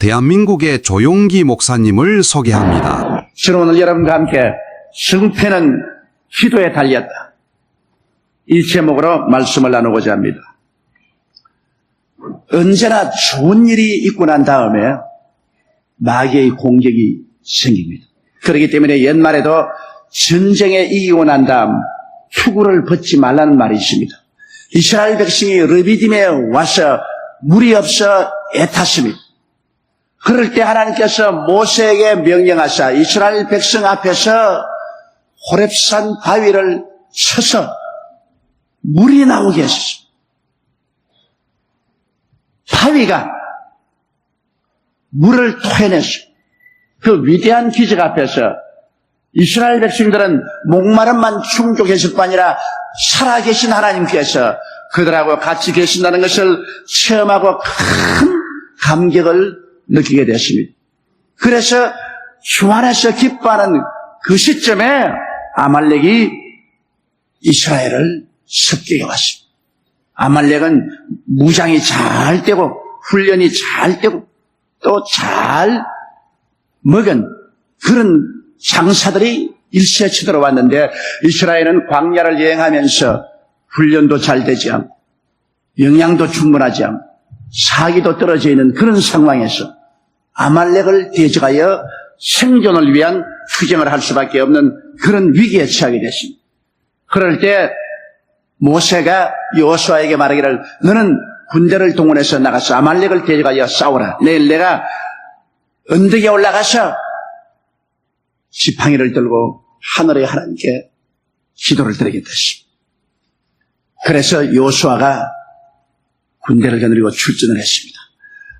대한민국의 조용기 목사님을 소개합니다. 저는 오늘 여러분과 함께 승패는 기도에 달렸다, 이 제목으로 말씀을 나누고자 합니다. 언제나 좋은 일이 있고 난 다음에 마귀의 공격이 생깁니다. 그렇기 때문에 옛말에도 전쟁에 이기고 난 다음 투구를 벗지 말라는 말이 있습니다. 이스라엘 백성이 르비딤에 와서 물이 없어 애탔습니다. 그럴 때 하나님께서 모세에게 명령하사 이스라엘 백성 앞에서 호렙산 바위를 쳐서 물이 나오게 했습니다. 바위가 물을 토해냈습니다. 그 위대한 기적 앞에서 이스라엘 백성들은 목마름만 충족했을 뿐 아니라 살아계신 하나님께서 그들하고 같이 계신다는 것을 체험하고 큰 감격을 느끼게 됐습니다. 그래서 주 안에서 기뻐하는 그 시점에 아말렉이 이스라엘을 습격해 왔습니다. 아말렉은 무장이 잘 되고 훈련이 잘 되고 또 잘 먹은 그런 장사들이 일시에 들어왔는데, 이스라엘은 광야를 여행하면서 훈련도 잘 되지 않고 영양도 충분하지 않고 사기도 떨어져 있는 그런 상황에서 아말렉을 대적하여 생존을 위한 투쟁을 할 수밖에 없는 그런 위기에 처하게 됐습니다. 그럴 때 모세가 여호수아에게 말하기를, 너는 군대를 동원해서 나가서 아말렉을 대적하여 싸우라. 내일 내가 언덕에 올라가서 지팡이를 들고 하늘의 하나님께 기도를 드리겠다습니다. 그래서 여호수아가 군대를 거느리고 출전을 했습니다.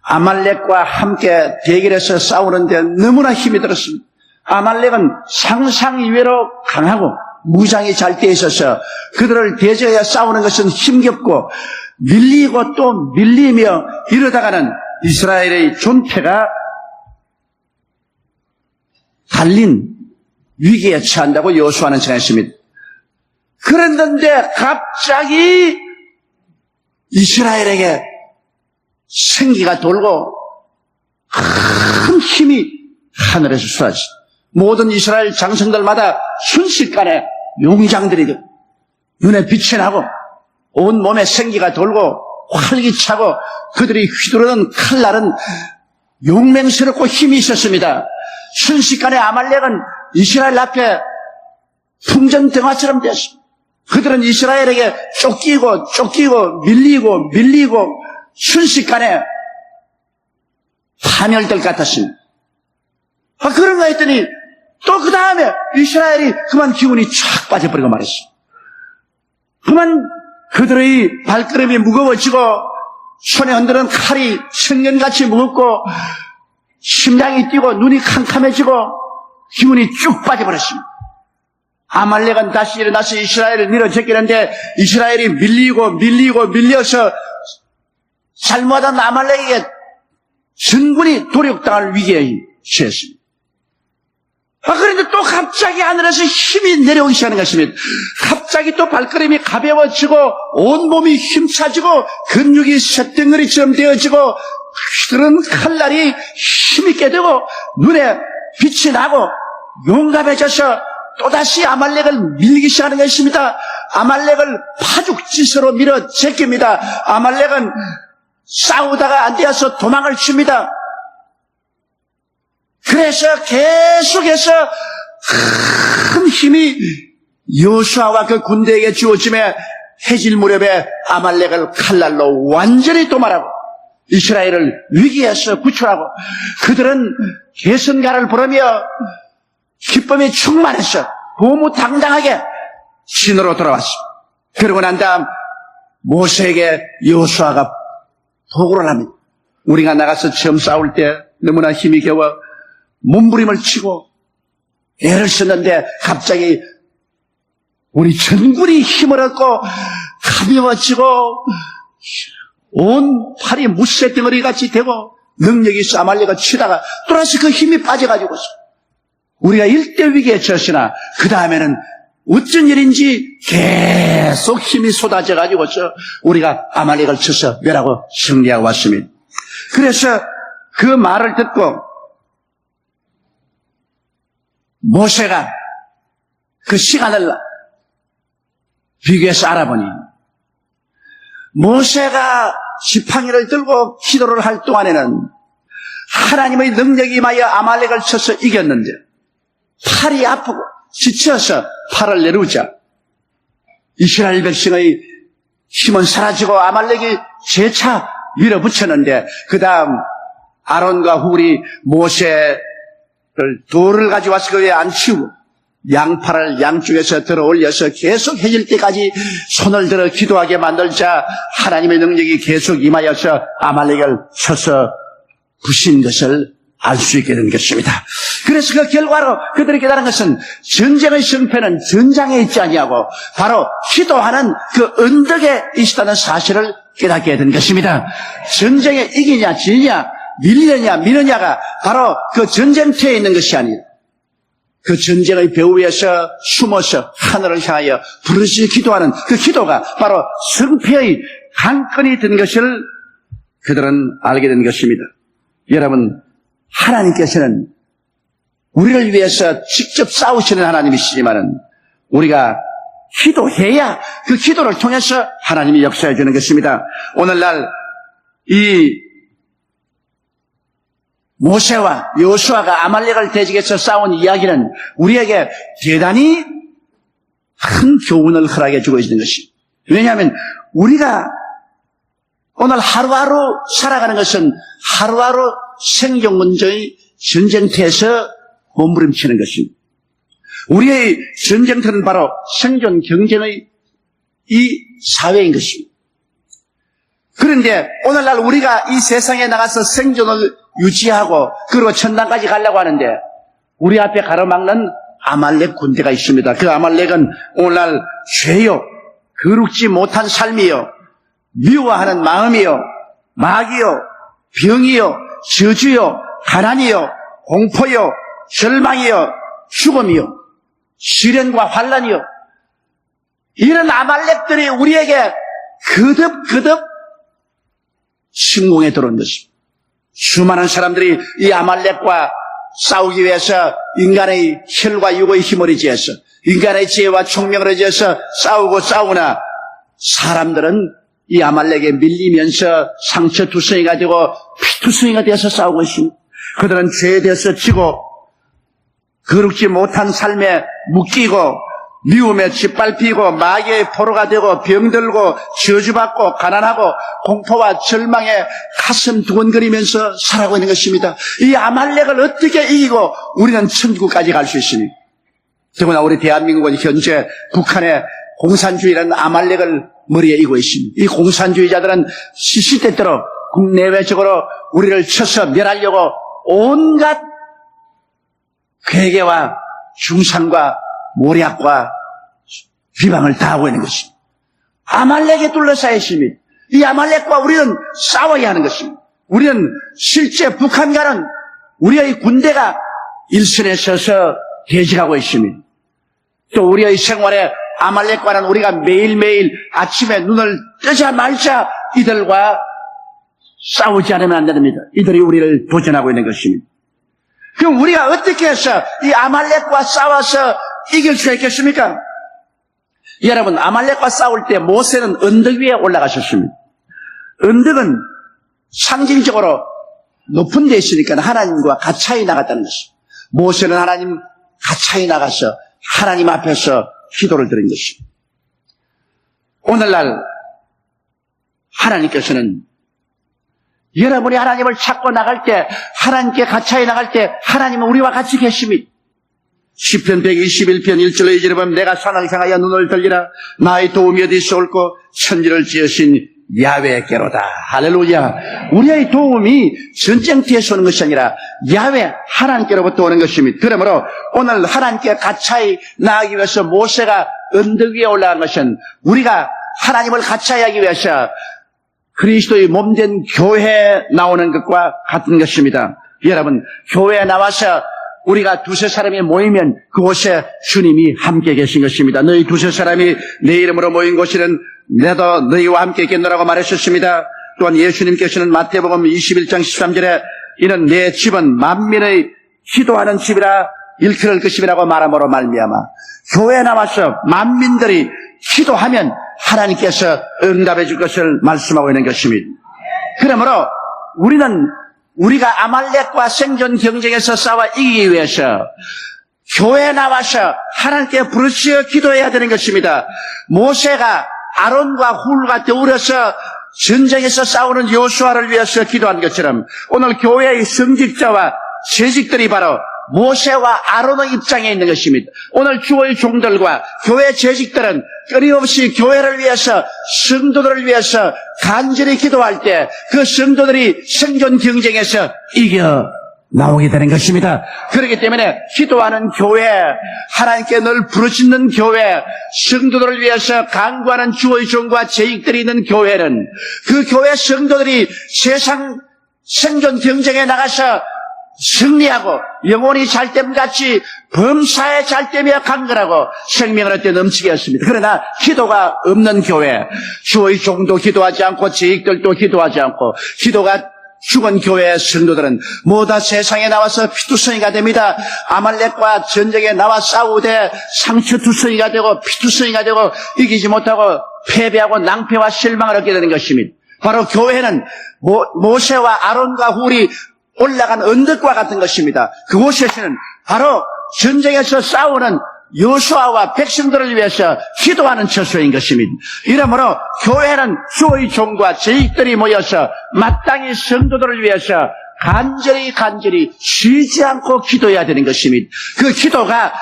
아말렉과 함께 대결해서 싸우는데 너무나 힘이 들었습니다. 아말렉은 상상 이외로 강하고 무장이 잘 돼 있어서 그들을 대적하여 싸우는 것은 힘겹고 밀리고 또 밀리며 이러다가는 이스라엘의 존폐가 달린 위기에 처한다고 여호수아는 전했습니다. 그랬는데 갑자기 이스라엘에게 생기가 돌고 큰 힘이 하늘에서 쏟아지, 모든 이스라엘 장성들마다 순식간에 용장들이 되고 눈에 빛이 나고 온 몸에 생기가 돌고 활기차고 그들이 휘두르는 칼날은 용맹스럽고 힘이 있었습니다. 순식간에 아말렉은 이스라엘 앞에 풍전등화처럼 되었습니다. 그들은 이스라엘에게 쫓기고 밀리고 순식간에 파멸될 것 같았습니다. 그런가 했더니 또 그 다음에 이스라엘이 그만 기운이 쫙 빠져버리고 말했습니다. 그만 그들의 발걸음이 무거워지고 손에 흔드는 칼이 청년같이 무겁고 심장이 뛰고 눈이 캄캄해지고 기운이 쭉 빠져버렸습니다. 아말렉은 다시 일어나서 이스라엘을 밀어제끼는데 이스라엘이 밀려서 잘못한 아말렉에게 전군이 도륙당할 위기에 처했습니다. 그런데 또 갑자기 하늘에서 힘이 내려오기 시작하는 것입니다. 갑자기 또 발걸음이 가벼워지고 온몸이 힘차지고 근육이 쇳덩어리처럼 되어지고 그런 칼날이 힘있게 되고 눈에 빛이 나고 용감해져서 또다시 아말렉을 밀기 시작하는 것입니다. 아말렉을 파죽지세로 밀어 제낍니다. 아말렉은 싸우다가 안 되어서 도망을 칩니다. 그래서 계속해서 큰 힘이 여호수아와 그 군대에게 주어짐에 해질 무렵에 아말렉을 칼날로 완전히 도말하고 이스라엘을 위기에서 구출하고 그들은 개선가를 부르며 기쁨이 충만해서 고무당당하게 진으로 돌아왔습니다. 그러고 난 다음 모세에게 여호수아가 보고를 합니다. 우리가 나가서 처음 싸울 때 너무나 힘이 겨워 몸부림을 치고 애를 썼는데 갑자기 우리 전군이 힘을 얻고 가벼워지고 온 팔이 무쇠덩어리 같이 되고 능력이 있어 아말렉을 치다가 또다시 그 힘이 빠져가지고 우리가 일대 위기에 처했으나 그 다음에는 어쩐 일인지 계속 힘이 쏟아져가지고 우리가 아말렉을 쳐서 멸하고 승리하고 왔습니다. 그래서 그 말을 듣고 모세가 그 시간을 비교해서 알아보니 모세가 지팡이를 들고 기도를 할 동안에는 하나님의 능력이 임하여 아말렉을 쳐서 이겼는데 팔이 아프고 지쳐서 팔을 내려오자 이스라엘 백성의 힘은 사라지고 아말렉이 재차 밀어붙였는데 그 다음 아론과 훌이 모세를 돌을 가져와서 그 위에 앉히고 양팔을 양쪽에서 들어 올려서 계속 해질 때까지 손을 들어 기도하게 만들자 하나님의 능력이 계속 임하여서 아말렉을 쳐서 부신 것을 알 수 있게 된 것입니다. 그래서 그 결과로 그들이 깨달은 것은 전쟁의 승패는 전장에 있지 아니하고 바로 기도하는 그 언덕에 있다는 사실을 깨닫게 된 것입니다. 전쟁에 이기냐 지냐 밀리느냐 미느냐가 바로 그 전쟁터에 있는 것이 아니라 그 전쟁의 벼 위에서 숨어서 하늘을 향하여 부르짖어 기도하는 그 기도가 바로 승패의 관건이 된 것을 그들은 알게 된 것입니다. 여러분, 하나님께서는 우리를 위해서 직접 싸우시는 하나님이시지만은 우리가 기도해야 그 기도를 통해서 하나님이 역사해 주는 것입니다. 오늘날 이 모세와 여호수아가 아말렉을 대적해서 싸운 이야기는 우리에게 대단히 큰 교훈을 허락해 주고 있는 것입니다. 왜냐하면 우리가 오늘 하루하루 살아가는 것은 하루하루 생존 문제의 전쟁터에서 몸부림치는 것입니다. 우리의 전쟁터는 바로 생존 경쟁의 이 사회인 것입니다. 그런데 오늘날 우리가 이 세상에 나가서 생존을 유지하고 그리고 천당까지 가려고 하는데 우리 앞에 가로막는 아말렉 군대가 있습니다. 그 아말렉은 오늘날 죄요, 거룩지 못한 삶이요, 미워하는 마음이요, 마귀요, 병이요, 저주요, 가난이요, 공포요, 절망이요, 죽음이요, 시련과 환란이요. 이런 아말렉들이 우리에게 거듭거듭 침공에 들어온 것입니다. 수많은 사람들이 이 아말렉과 싸우기 위해서 인간의 혈과 육의 힘을 의지해서 인간의 지혜와 총명을 의지해서 싸우나 사람들은 이 아말렉에 밀리면서 상처투성이가 되고 피투성이가 되어서 싸우고 있습니다. 그들은 죄에 대해서 지고 거룩지 못한 삶에 묶이고 미움에 짓밟히고 마귀의 포로가 되고 병들고 저주받고 가난하고 공포와 절망에 가슴 두근거리면서 살아가고 있는 것입니다. 이 아말렉을 어떻게 이기고 우리는 천국까지 갈 수 있습니까? 더구나 우리 대한민국은 현재 북한의 공산주의라는 아말렉을 머리에 이고 있습니다. 이 공산주의자들은 시시때때로 국내외적으로 우리를 쳐서 멸하려고 온갖 괴계와 중상과 모략과 비방을 다하고 있는 것입니다. 아말렉에 둘러싸여 있습니다. 이 아말렉과 우리는 싸워야 하는 것입니다. 우리는 실제 북한과는 우리의 군대가 일선에 서서 대적하고 있습니다. 또 우리의 생활에 아말렉과는 우리가 매일매일 아침에 눈을 뜨자마자 이들과 싸우지 않으면 안 됩니다. 이들이 우리를 도전하고 있는 것입니다. 그럼 우리가 어떻게 해서 이 아말렉과 싸워서 이길 수가 있겠습니까? 여러분, 아말렉과 싸울 때 모세는 언덕 위에 올라가셨습니다. 언덕은 상징적으로 높은 데 있으니까 하나님과 가차이 나갔다는 것입니다. 모세는 하나님 가차이 나가서 하나님 앞에서 기도를 드린 것입니다. 오늘날 하나님께서는 여러분이 하나님을 찾고 나갈 때, 하나님께 가차이 나갈 때 하나님은 우리와 같이 계십니다. 시편 121편 1절로 2절에 보면 내가 산을 향하여 눈을 들리라 나의 도움이 어디서 올고 천지를 지으신 야훼께로다. 할렐루야. 우리의 도움이 전쟁터에서 오는 것이 아니라 야훼 하나님께로부터 오는 것입니다. 그러므로 오늘 하나님께 가차이 나가기 위해서 모세가 언덕 위에 올라간 것은 우리가 하나님을 가차이 하기 위해서 그리스도의 몸된 교회에 나오는 것과 같은 것입니다. 여러분, 교회에 나와서 우리가 두세 사람이 모이면 그곳에 주님이 함께 계신 것입니다. 너희 두세 사람이 내 이름으로 모인 곳에는 내도 너희와 함께 있겠노라고 말하셨습니다. 또한 예수님께서는 마태복음 21장 13절에 이는 내 집은 만민의 기도하는 집이라 일컬을 것임이라고 말함으로 말미암아 교회에 나와서 만민들이 기도하면 하나님께서 응답해 줄 것을 말씀하고 있는 것입니다. 그러므로 우리가 아말렉과 생존 경쟁에서 싸워 이기기 위해서 교회에 나와서 하나님께 부르짖어 기도해야 되는 것입니다. 모세가 아론과 훌과 더불어서 전쟁에서 싸우는 여호수아를 위해서 기도한 것처럼 오늘 교회의 성직자와 재직들이 바로 모세와 아론의 입장에 있는 것입니다. 오늘 주의 종들과 교회 재직들은 끊임없이 교회를 위해서 성도들을 위해서 간절히 기도할 때 그 성도들이 생존 경쟁에서 이겨 나오게 되는 것입니다. 그렇기 때문에 기도하는 교회, 하나님께 늘 부르짖는 교회, 성도들을 위해서 간구하는 주의 종과 재직들이 있는 교회는 그 교회 성도들이 세상 생존 경쟁에 나가서 승리하고 영혼이 잘됨같이 범사에 잘되며 강건하고 생명을 얻되 넘치게 했습니다. 그러나 기도가 없는 교회, 주의 종도 기도하지 않고 재직들도 기도하지 않고 기도가 죽은 교회의 성도들은 모두 세상에 나와서 피투성이가 됩니다. 아말렉과 전쟁에 나와 싸우되 상처투성이가 되고 피투성이가 되고 이기지 못하고 패배하고 낭패와 실망을 얻게 되는 것입니다. 바로 교회는 모세와 아론과 훌이 올라간 언덕과 같은 것입니다. 그곳에서는 바로 전쟁에서 싸우는 여호수아와 백성들을 위해서 기도하는 처소인 것입니다. 이러므로 교회는 주의 종과 재직들이 모여서 마땅히 성도들을 위해서 간절히 쉬지 않고 기도해야 되는 것입니다. 그 기도가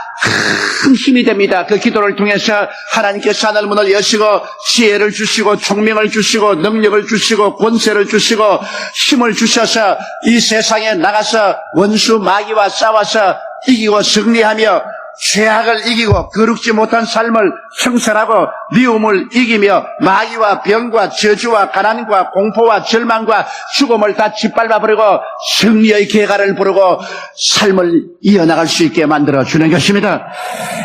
큰 힘이 됩니다. 그 기도를 통해서 하나님께서 하늘 문을 여시고 지혜를 주시고 총명을 주시고 능력을 주시고 권세를 주시고 힘을 주셔서 이 세상에 나가서 원수 마귀와 싸워서 이기고 승리하며 죄악을 이기고 거룩지 못한 삶을 성설하고 미움을 이기며 마귀와 병과 저주와 가난과 공포와 절망과 죽음을 다 짓밟아버리고 승리의 계가를 부르고 삶을 이어나갈 수 있게 만들어주는 것입니다.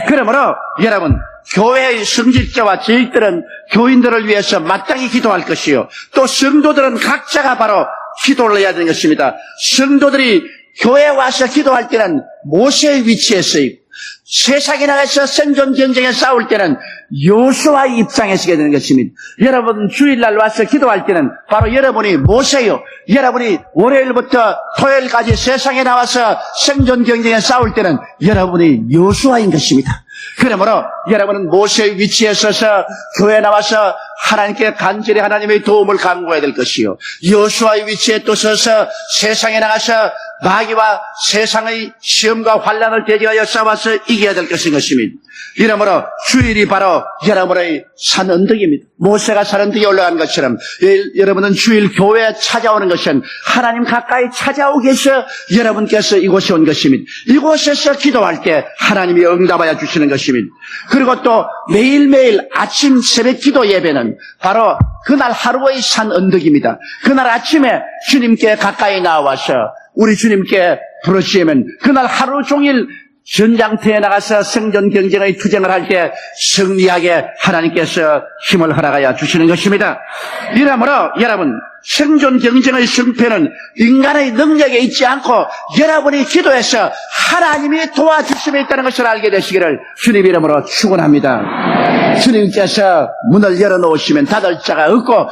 그러므로 여러분, 교회의 성직자와 재직들은 교인들을 위해서 마땅히 기도할 것이요, 또 성도들은 각자가 바로 기도를 해야 되는 것입니다. 성도들이 교회에 와서 기도할 때는 모세의 위치에 서있고 세상에 나가서 생존 경쟁에 싸울 때는 여호수아의 입장에 서게 되는 것입니다. 여러분 주일날 와서 기도할 때는 바로 여러분이 모세요. 여러분이 월요일부터 토요일까지 세상에 나와서 생존 경쟁에 싸울 때는 여러분이 여호수아인 것입니다. 그러므로 여러분은 모세의 위치에 서서 교회에 나와서 하나님께 간절히 하나님의 도움을 간구해야 될 것이요, 여호수아의 위치에 또 서서 세상에 나가서 마귀와 세상의 시험과 환난을 대적하여 싸워서 이겨야 될 것인 것입니다. 이러므로 주일이 바로 여러분의 산 언덕입니다. 모세가 산 언덕에 올라간 것처럼 여러분은 주일 교회에 찾아오는 것은 하나님 가까이 찾아오기 위해서 여러분께서 이곳에 온 것입니다. 이곳에서 기도할 때 하나님이 응답하여 주시는 것입니다. 그리고 또 매일매일 아침 새벽 기도 예배는 바로 그날 하루의 산 언덕입니다. 그날 아침에 주님께 가까이 나와서 우리 주님께 부르시면 그날 하루 종일 전장터에 나가서 생존 경쟁의 투쟁을 할 때 승리하게 하나님께서 힘을 허락하여 주시는 것입니다. 이러므로 여러분, 생존 경쟁의 승패는 인간의 능력에 있지 않고 여러분이 기도해서 하나님이 도와주심에 있다는 것을 알게 되시기를 주님 이름으로 축원합니다. 주님께서 문을 열어놓으시면 닫을 자가 없고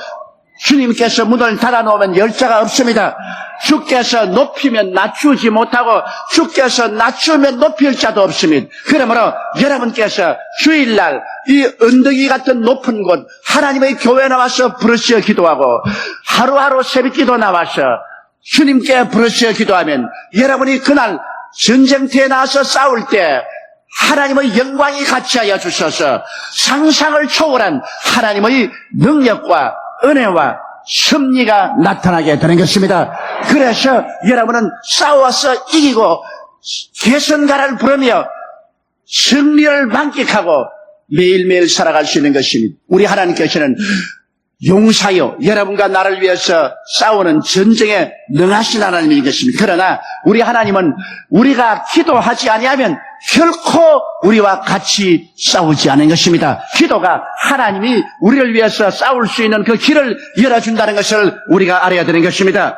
주님께서 문을 닫아놓으면 열 자가 없습니다. 주께서 높이면 낮추지 못하고 주께서 낮추면 높일 자도 없습니다. 그러므로 여러분께서 주일날 이 언덕이 같은 높은 곳 하나님의 교회에 나와서 부르짖어 기도하고 하루하루 새벽기도 나와서 주님께 부르짖어 기도하면 여러분이 그날 전쟁터에 나와서 싸울 때 하나님의 영광이 같이하여 주셔서 상상을 초월한 하나님의 능력과 은혜와 섭리가 나타나게 되는 것입니다. 그래서 여러분은 싸워서 이기고 개선가를 부르며 승리를 만끽하고 매일매일 살아갈 수 있는 것입니다. 우리 하나님께서는 용사요, 여러분과 나를 위해서 싸우는 전쟁에 능하신 하나님인 것입니다. 그러나 우리 하나님은 우리가 기도하지 아니하면 결코 우리와 같이 싸우지 않은 것입니다. 기도가 하나님이 우리를 위해서 싸울 수 있는 그 길을 열어준다는 것을 우리가 알아야 되는 것입니다.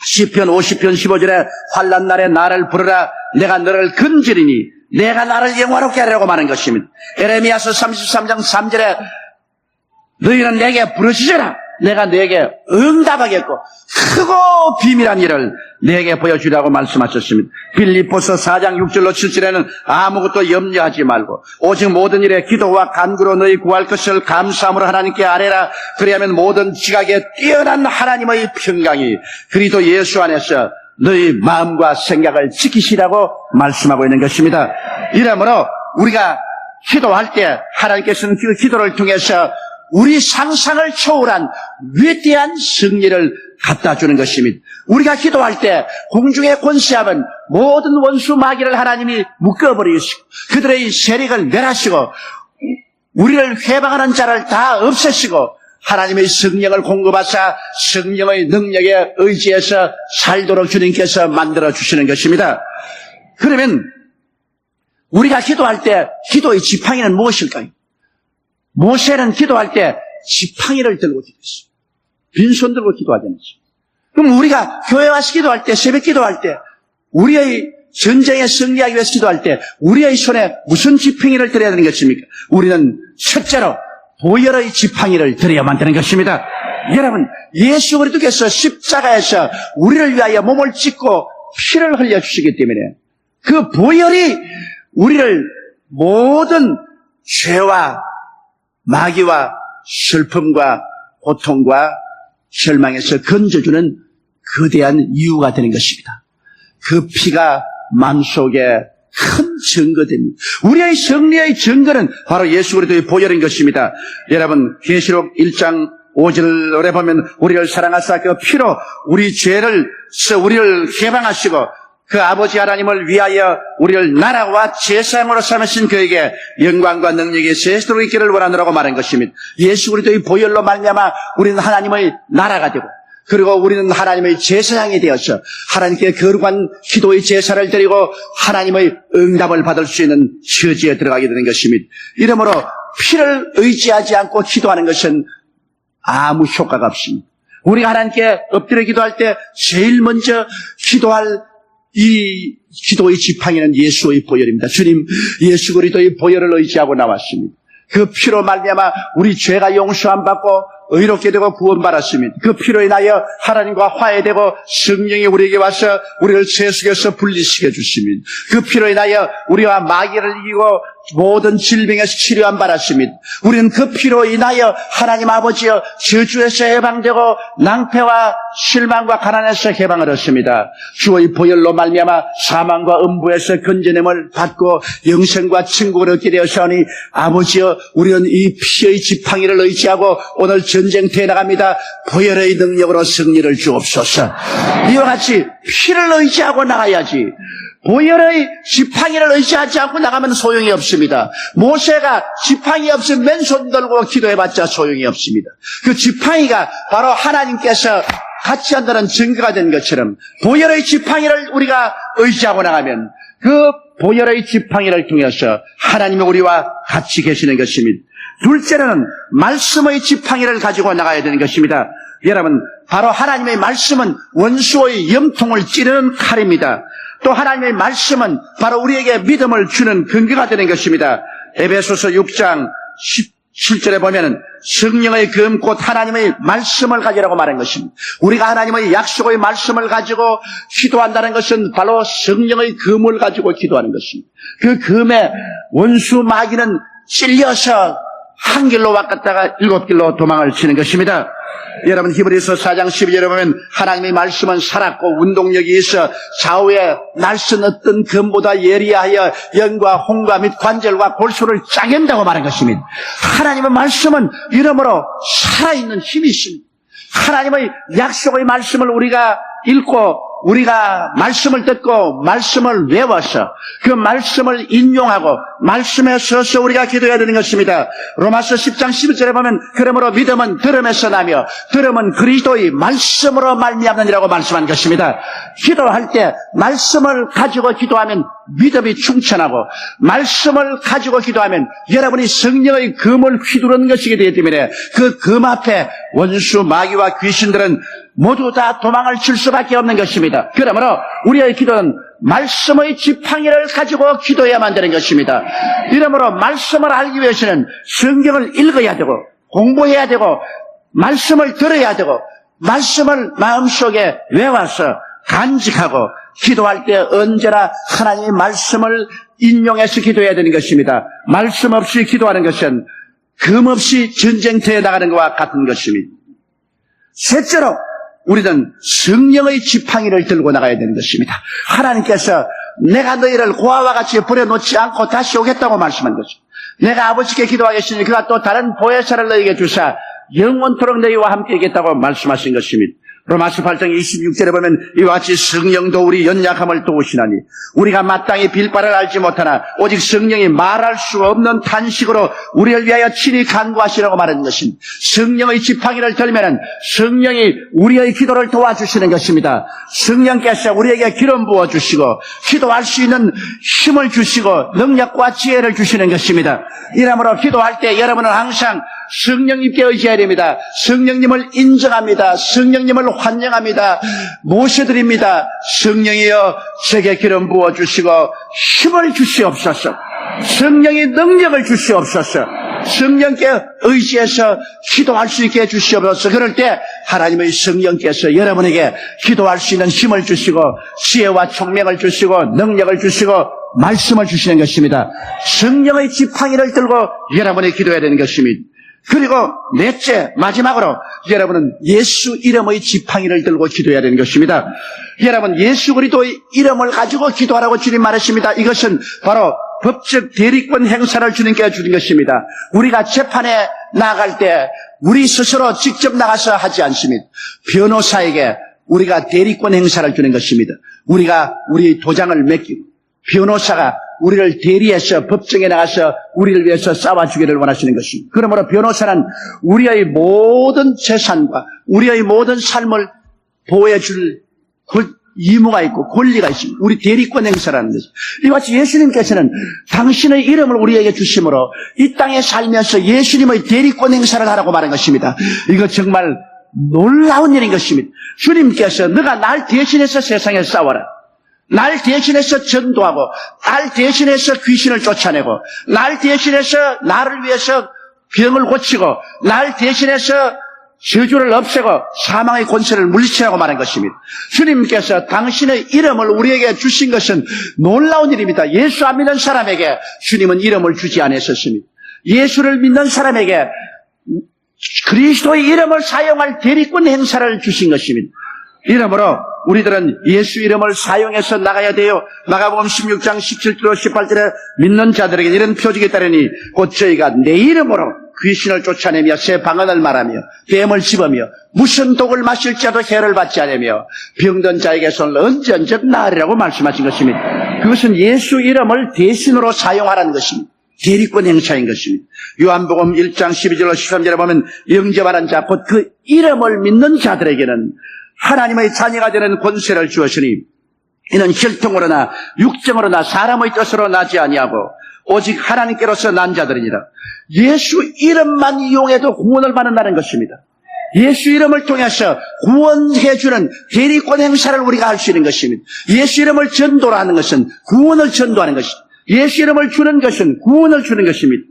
시편 50편 15절에 환난 날에 나를 부르라 내가 너를 건지리니 내가 나를 영화롭게 하려고 말한 것입니다. 에레미야서 33장 3절에 너희는 내게 부르짖으라 내가 너에게 응답하겠고 크고 비밀한 일을 내게 보여주라고 말씀하셨습니다. 빌립보서 4장 6절로 7절에는 아무것도 염려하지 말고 오직 모든 일에 기도와 간구로 너희 구할 것을 감사함으로 하나님께 아뢰라. 그리하면 모든 지각에 뛰어난 하나님의 평강이 그리스도 예수 안에서 너희 마음과 생각을 지키시라고 말씀하고 있는 것입니다. 이러므로 우리가 기도할 때 하나님께서는 그 기도를 통해서 우리 상상을 초월한 위대한 승리를 갖다 주는 것입니다. 우리가 기도할 때 공중의 권세함은 모든 원수 마귀를 하나님이 묶어버리시고 그들의 세력을 멸하시고 우리를 해방하는 자를 다 없애시고 하나님의 성령을 공급하사 성령의 능력에 의지해서 살도록 주님께서 만들어 주시는 것입니다. 그러면 우리가 기도할 때 기도의 지팡이는 무엇일까요? 모세는 기도할 때 지팡이를 들고 기도했어요. 빈손 들고 기도하지 않았어요. 그럼 우리가 교회 와서 기도할 때, 새벽 기도할 때, 우리의 전쟁에 승리하기 위해서 기도할 때 우리의 손에 무슨 지팡이를 들어야 되는 것입니까? 우리는 첫째로 보혈의 지팡이를 들어야만 되는 것입니다. 여러분, 예수 그리스도께서 십자가에서 우리를 위하여 몸을 찢고 피를 흘려주시기 때문에 그 보혈이 우리를 모든 죄와 마귀와 슬픔과 고통과 절망에서 건져주는 거대한 이유가 되는 것입니다. 그 피가 마음속에 큰 증거됩니다. 우리의 승리의 증거는 바로 예수 그리스도의 보혈인 것입니다. 여러분, 계시록 1장 5절에 보면 우리를 사랑하사 그 피로 우리 죄를 우리를 해방하시고 그 아버지 하나님을 위하여 우리를 나라와 제사장으로 삼으신 그에게 영광과 능력이 세세토록 있기를 원하노라고 말한 것입니다. 예수 그리스도의 보혈로 말미암아 우리는 하나님의 나라가 되고 그리고 우리는 하나님의 제사장이 되어서 하나님께 거룩한 기도의 제사를 드리고 하나님의 응답을 받을 수 있는 처지에 들어가게 되는 것입니다. 이러므로 피를 의지하지 않고 기도하는 것은 아무 효과가 없습니다. 우리가 하나님께 엎드려 기도할 때 제일 먼저 기도할 이 기도의 지팡이는 예수의 보혈입니다. 주님, 예수 그리스도의 보혈을 의지하고 나왔습니다. 그 피로 말미암아 우리 죄가 용서함 받고 의롭게 되고 구원받았습니다. 그 피로 인하여 하나님과 화해되고 성령이 우리에게 와서 우리를 세속에서 분리시켜 주십니다. 그 피로 인하여 우리와 마귀를 이기고 모든 질병에서 치료함 받았습니다. 우리는 그 피로 인하여 하나님 아버지여 저주에서 해방되고 낭패와 실망과 가난에서 해방을 얻습니다. 주의 보혈로 말미암아 사망과 음부에서 건져냄을 받고 영생과 천국을 얻게 되었사오니 아버지여 우리는 이 피의 지팡이를 의지하고 오늘 전쟁터에 나갑니다. 보혈의 능력으로 승리를 주옵소서. 이와 같이 피를 의지하고 나가야지. 보혈의 지팡이를 의지하지 않고 나가면 소용이 없습니다. 모세가 지팡이 없이 맨손 들고 기도해봤자 소용이 없습니다. 그 지팡이가 바로 하나님께서 같이 한다는 증거가 된 것처럼 보혈의 지팡이를 우리가 의지하고 나가면 그 보혈의 지팡이를 통해서 하나님이 우리와 같이 계시는 것입니다. 둘째는 말씀의 지팡이를 가지고 나가야 되는 것입니다. 여러분, 바로 하나님의 말씀은 원수의 염통을 찌르는 칼입니다. 또 하나님의 말씀은 바로 우리에게 믿음을 주는 근거가 되는 것입니다. 에베소서 6장 17절에 보면은 성령의 금 곧 하나님의 말씀을 가지라고 말한 것입니다. 우리가 하나님의 약속의 말씀을 가지고 기도한다는 것은 바로 성령의 금을 가지고 기도하는 것입니다. 그 금에 원수 마귀는 찔려서 한 길로 왔다가 7길로 도망을 치는 것입니다. 여러분, 히브리서 4장 12절에 보면 하나님의 말씀은 살았고 운동력이 있어 좌우에 날선 어떤 금보다 예리하여 영과 홍과 및 관절과 골수를 짜낸다고 말한 것입니다. 하나님의 말씀은 이러므로 살아있는 힘이 있습니다. 하나님의 약속의 말씀을 우리가 읽고 우리가 말씀을 듣고 말씀을 외워서 그 말씀을 인용하고 말씀에 서서 우리가 기도해야 되는 것입니다. 로마서 10장 11절에 보면 그러므로 믿음은 들음에서 나며 들음은 그리스도의 말씀으로 말미암느니라고 말씀한 것입니다. 기도할 때 말씀을 가지고 기도하면 믿음이 충천하고 말씀을 가지고 기도하면 여러분이 성령의 금을 휘두르는 것이기 되기 때문에 그 금 앞에 원수 마귀와 귀신들은 모두 다 도망을 칠 수밖에 없는 것입니다. 그러므로 우리의 기도는 말씀의 지팡이를 가지고 기도해야만 되는 것입니다. 이러므로 말씀을 알기 위해서는 성경을 읽어야 되고 공부해야 되고 말씀을 들어야 되고 말씀을 마음속에 외워서 간직하고 기도할 때 언제나 하나님의 말씀을 인용해서 기도해야 되는 것입니다. 말씀 없이 기도하는 것은 금 없이 전쟁터에 나가는 것과 같은 것입니다. 셋째로 우리는 성령의 지팡이를 들고 나가야 되는 것입니다. 하나님께서 내가 너희를 고아와 같이 버려놓지 않고 다시 오겠다고 말씀한 거죠. 내가 아버지께 기도하겠으니 그가 또 다른 보혜사를 너희에게 주사 영원토록 너희와 함께 있겠다고 말씀하신 것입니다. 로마서 8장 26절에 보면 이와 같이 성령도 우리 연약함을 도우시나니 우리가 마땅히 빌바를 알지 못하나 오직 성령이 말할 수 없는 탄식으로 우리를 위하여 친히 간구하시라고 말하는 것입니다. 성령의 지팡이를 들면은 성령이 우리의 기도를 도와주시는 것입니다. 성령께서 우리에게 기름 부어주시고 기도할 수 있는 힘을 주시고 능력과 지혜를 주시는 것입니다. 이러므로 기도할 때 여러분은 항상 성령님께 의지해야 됩니다. 성령님을 인정합니다. 성령님을 환영합니다. 모셔드립니다. 성령이여 제게 기름 부어주시고 힘을 주시옵소서. 성령의 능력을 주시옵소서. 성령께 의지해서 기도할 수 있게 해주시옵소서. 그럴 때 하나님의 성령께서 여러분에게 기도할 수 있는 힘을 주시고 지혜와 총명을 주시고 능력을 주시고 말씀을 주시는 것입니다. 성령의 지팡이를 들고 여러분이 기도해야 되는 것입니다. 그리고 넷째, 마지막으로 여러분은 예수 이름의 지팡이를 들고 기도해야 되는 것입니다. 여러분, 예수 그리스도의 이름을 가지고 기도하라고 주님 말했습니다. 이것은 바로 법적 대리권 행사를 주님께 주는 것입니다. 우리가 재판에 나갈 때 우리 스스로 직접 나가서 하지 않습니다. 변호사에게 우리가 대리권 행사를 주는 것입니다. 우리가 우리 도장을 맡기고 변호사가 우리를 대리해서 법정에 나가서 우리를 위해서 싸워주기를 원하시는 것입니다. 그러므로 변호사는 우리의 모든 재산과 우리의 모든 삶을 보호해줄 의무가 있고 권리가 있습니다. 우리 대리권 행사라는 것입니다. 이와 같이 예수님께서는 당신의 이름을 우리에게 주심으로 이 땅에 살면서 예수님의 대리권 행사를 하라고 말한 것입니다. 이거 정말 놀라운 일인 것입니다. 주님께서 너가 날 대신해서 세상에 싸워라. 날 대신해서 전도하고 날 대신해서 귀신을 쫓아내고 날 대신해서 나를 위해서 병을 고치고 날 대신해서 저주를 없애고 사망의 권세를 물리치라고 말한 것입니다. 주님께서 당신의 이름을 우리에게 주신 것은 놀라운 일입니다. 예수 안 믿는 사람에게 주님은 이름을 주지 않으셨습니다. 예수를 믿는 사람에게 그리스도의 이름을 사용할 대리권 행사를 주신 것입니다. 이러므로 우리들은 예수 이름을 사용해서 나가야 돼요. 마가복음 16장 17절 18절에 믿는 자들에게 이런 표적이 따르니 곧 저희가 내 이름으로 귀신을 쫓아내며 새 방언을 말하며 뱀을 집으며 무슨 독을 마실지라도 해를 받지 않으며 병든 자에게 손을 언제든지 나으리라고 말씀하신 것입니다. 그것은 예수 이름을 대신으로 사용하라는 것입니다. 대리권 행사인 것입니다. 요한복음 1장 12절 13절에 보면 영접하는 자 곧 그 이름을 믿는 자들에게는 하나님의 자녀가 되는 권세를 주었으니 이는 혈통으로나 육정으로나 사람의 뜻으로 나지 아니하고 오직 하나님께로서 난 자들이니라. 예수 이름만 이용해도 구원을 받는다는 것입니다. 예수 이름을 통해서 구원해주는 대리권 행사를 우리가 할 수 있는 것입니다. 예수 이름을 전도하는 것은 구원을 전도하는 것입니다. 예수 이름을 주는 것은 구원을 주는 것입니다.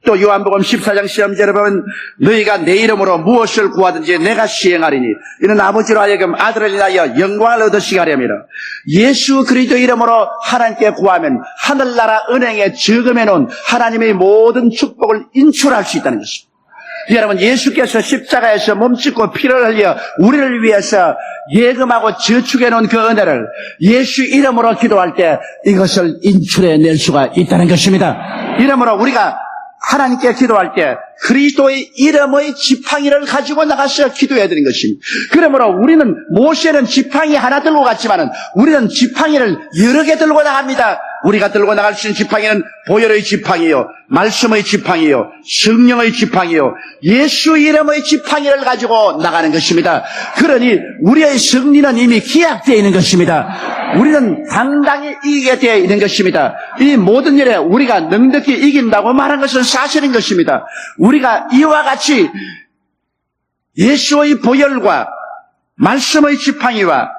또 요한복음 14장 13절에 보면 너희가 내 이름으로 무엇을 구하든지 내가 시행하리니 이는 아버지로 하여금 아들을 인하여 영광을 얻으시게 하려니라. 예수 그리스도 이름으로 하나님께 구하면 하늘나라 은행에 저금해 놓은 하나님의 모든 축복을 인출할 수 있다는 것입니다. 여러분, 예수께서 십자가에서 몸짓고 피를 흘려 우리를 위해서 예금하고 저축해 놓은 그 은혜를 예수 이름으로 기도할 때 이것을 인출해낼 수가 있다는 것입니다. 이러므로 우리가 하나님께 기도할 때 그리스도의 이름의 지팡이를 가지고 나가서 기도해야 되는 것입니다. 그러므로 우리는 모세는 지팡이 하나 들고 갔지만은 우리는 지팡이를 여러 개 들고 나갑니다. 우리가 들고 나갈 수 있는 지팡이는 보혈의 지팡이요, 말씀의 지팡이요, 성령의 지팡이요, 예수 이름의 지팡이를 가지고 나가는 것입니다. 그러니 우리의 승리는 이미 기약되어 있는 것입니다. 우리는 당당히 이기게 되어 있는 것입니다. 이 모든 일에 우리가 넉넉히 이긴다고 말한 것은 사실인 것입니다. 우리가 이와 같이 예수의 보혈과 말씀의 지팡이와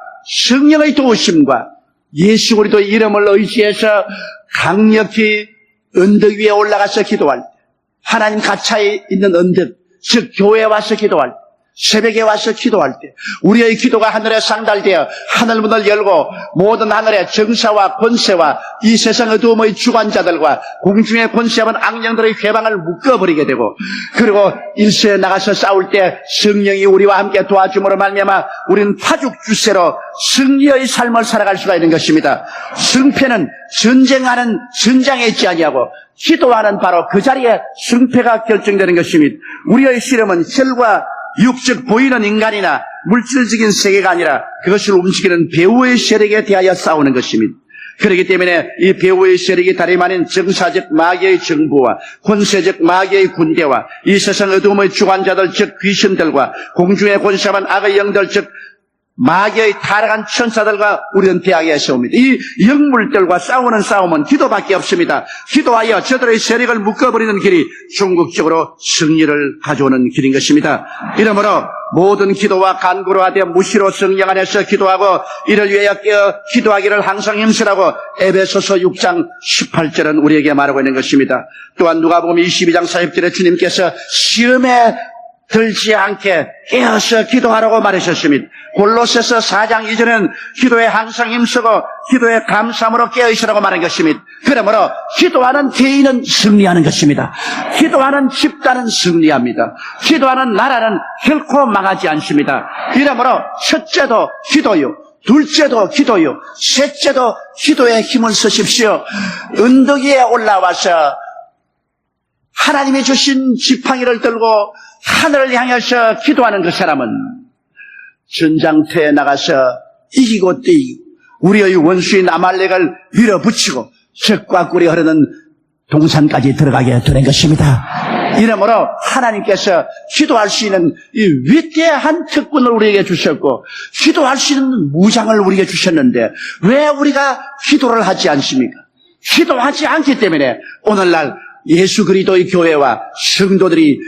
성령의 도우심과 예수 그리스도 이름을 의지해서 강력히 언덕 위에 올라가서 기도할 때, 하나님 가차에 있는 언덕, 즉 교회에 와서 기도할 때, 새벽에 와서 기도할 때 우리의 기도가 하늘에 상달되어 하늘문을 열고 모든 하늘의 정사와 권세와 이 세상 어두움의 주관자들과 공중의 권세한 악령들의 회방을 묶어버리게 되고, 그리고 일서에 나가서 싸울 때 성령이 우리와 함께 도와줌으로 말미암아 우리는 파죽주세로 승리의 삶을 살아갈 수가 있는 것입니다. 승패는 전쟁하는 전장에 있지 아니하고 기도하는 바로 그 자리에 승패가 결정되는 것입니다. 우리의 씨름은 혈과 육적 보이는 인간이나 물질적인 세계가 아니라 그것을 움직이는 배후의 세력에 대하여 싸우는 것입니다. 그렇기 때문에 이 배후의 세력이 다름 아닌 정사적 마귀의 정부와 권세적 마귀의 군대와 이 세상 어두움의 주관자들 즉 귀신들과 공중의 권세한 악의 영들 즉 마귀의 타락한 천사들과 우리는 대항해 세웁니다. 이 영물들과 싸우는 싸움은 기도밖에 없습니다. 기도하여 저들의 세력을 묶어버리는 길이 궁극적으로 승리를 가져오는 길인 것입니다. 이러므로 모든 기도와 간구로 하되 무시로 성령 안에서 기도하고 이를 위하여 깨어 기도하기를 항상 힘쓰라고 에베소서 6장 18절은 우리에게 말하고 있는 것입니다. 또한 누가복음 22장 40절에 주님께서 시험에 들지 않게 깨어서 기도하라고 말하셨습니다. 골로새서 4장 2절은 기도에 항상 힘쓰고 기도에 감사함으로 깨어있으라고 말한 것입니다. 그러므로 기도하는 개인은 승리하는 것입니다. 기도하는 집단은 승리합니다. 기도하는 나라는 결코 망하지 않습니다. 이러므로 첫째도 기도요, 둘째도 기도요, 셋째도 기도에 힘을 쓰십시오. 언덕 위에 올라와서 하나님이 주신 지팡이를 들고 하늘을 향해서 기도하는 그 사람은 전장터에 나가서 이기고 뛰고 우리의 원수인 아말렉을 밀어붙이고 젖과 꿀이 흐르는 동산까지 들어가게 되는 것입니다. 이러므로 하나님께서 기도할 수 있는 이 위대한 특권을 우리에게 주셨고 기도할 수 있는 무장을 우리에게 주셨는데 왜 우리가 기도를 하지 않습니까? 기도하지 않기 때문에 오늘날 예수 그리스도의 교회와 성도들이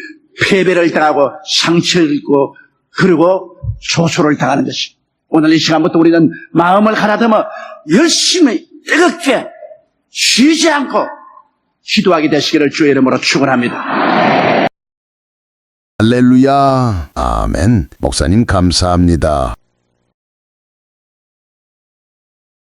패배를 당하고 상처를 입고 그리고 조소를 당하는 것입니다. 오늘 이 시간부터 우리는 마음을 가다듬어 열심히 뜨겁게 쉬지 않고 기도하게 되시기를 주의 이름으로 축원합니다. 할렐루야. 아멘. 목사님 감사합니다.